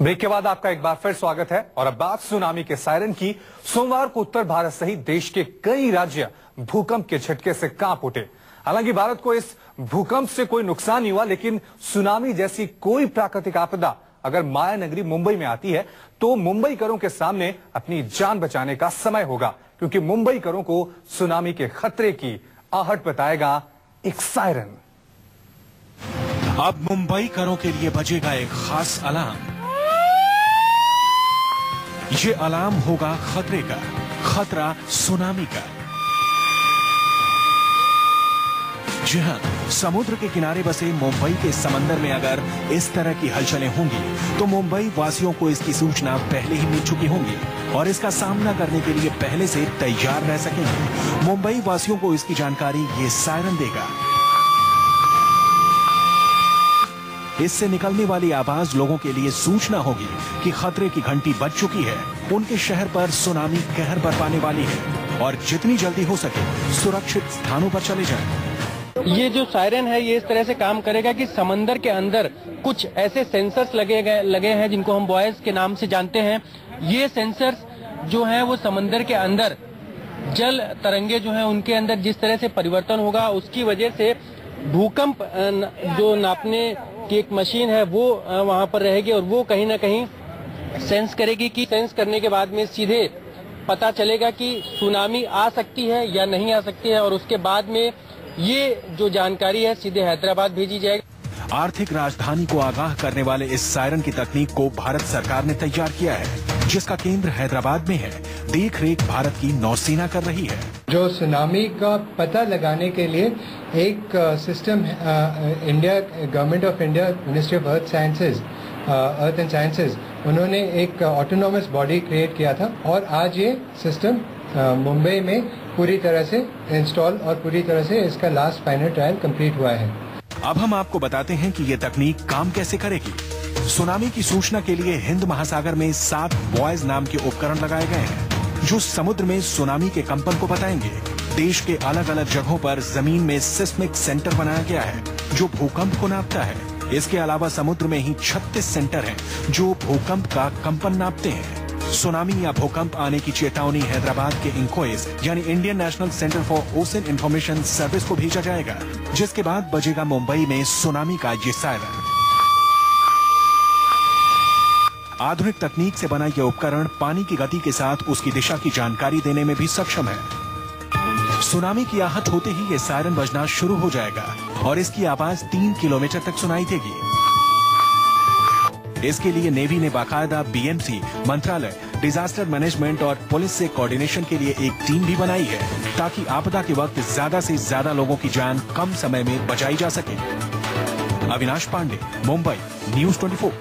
Break के बाद आपका एक बार फिर स्वागत है और अब बात सुनामी के सायरन की। सोमवार को उत्तर भारत सहित देश के कई राज्य भूकंप के झटके से कांप उठे। हालांकि भारत को इस भूकंप से कोई नुकसान नहीं हुआ, लेकिन सुनामी जैसी कोई प्राकृतिक आपदा अगर माया नगरी मुंबई में आती है तो मुंबईकरों के सामने अपनी जान बचाने का समय होगा, क्योंकि मुंबईकरों को सुनामी के खतरे की आहट बताएगा एक सायरन। अब मुंबईकरों के लिए बजेगा एक खास अलार्म। ये अलार्म होगा खतरे का, खतरा सुनामी का। जी हां, समुद्र के किनारे बसे मुंबई के समंदर में अगर इस तरह की हलचलें होंगी तो मुंबई वासियों को इसकी सूचना पहले ही मिल चुकी होंगी और इसका सामना करने के लिए पहले से तैयार रह सकेंगे। मुंबई वासियों को इसकी जानकारी ये सायरन देगा। इससे निकलने वाली आवाज लोगों के लिए सूचना होगी कि खतरे की घंटी बज चुकी है, उनके शहर पर सुनामी कहर बरपाने वाली है और जितनी जल्दी हो सके सुरक्षित स्थानों पर चले जाएं। ये जो सायरन है ये इस तरह से काम करेगा कि समंदर के अंदर कुछ ऐसे सेंसर्स लगे हैं जिनको हम बॉयज के नाम से जानते हैं। ये सेंसर्स जो हैं वो समंदर के अंदर जल तरंगे जो हैं उनके अंदर जिस तरह से परिवर्तन होगा उसकी वजह से भूकंप जो नापने की एक मशीन है वो वहां पर रहेगी और वो कहीं ना कहीं सेंस करेगी कि सेंस करने के बाद में सीधे पता चलेगा कि सुनामी आ सकती है या नहीं आ सकती है और उसके बाद में ये जो जानकारी है सीधे हैदराबाद भेजी जाएगी। आर्थिक राजधानी को आगाह करने वाले इस सायरन की तकनीक को भारत सरकार ने तैयार किया है, जिसका केंद्र हैदराबाद में है। देख रेख भारत की नौसेना कर रही है। जो सुनामी का पता लगाने के लिए एक system India government of India ministry of earth and sciences उन्होंने एक ऑटोनॉमस बॉडी क्रिएट किया था और आज ये सिस्टम मुंबई में पूरी तरह से इंस्टॉल और पूरी तरह से इसका लास्ट फाइनल ट्रायल कंप्लीट हुआ है। अब हम आपको बताते हैं कि ये तकनीक काम कैसे करेगी। सुनामी की सूचना के लिए हिंद महासागर में 7 बॉयज नाम के उपकरण लगाए गए हैं जो समुद्र में सुनामी के कंपन को बताएंगे। देश के अलग अलग जगहों पर जमीन में सिस्मिक सेंटर बनाया गया है जो भूकंप को नापता है। इसके अलावा समुद्र में ही 36 सेंटर हैं जो भूकंप का कंपन नापते हैं। सुनामी या भूकंप आने की चेतावनी हैदराबाद के इंकोइस यानी Indian national centre for ocean information service को भेजा जाएगा, जिसके बाद बजेगा मुंबई में सुनामी का ये सायरन। आधुनिक तकनीक से बना यह उपकरण पानी की गति के साथ उसकी दिशा की जानकारी देने में भी सक्षम है। सुनामी की आहट होते ही ये सायरन बजना शुरू हो जाएगा और इसकी आवाज 3 किलोमीटर तक सुनाई देगी। इसके लिए नेवी ने बाकायदा बीएमसी, मंत्रालय, डिजास्टर मैनेजमेंट और पुलिस से कोऑर्डिनेशन के लिए एक टीम भी बनाई है ताकि आपदा के वक्त ज्यादा से ज्यादा लोगों की जान कम समय में बचाई जा सके। अविनाश पांडे, मुंबई, न्यूज़ 24।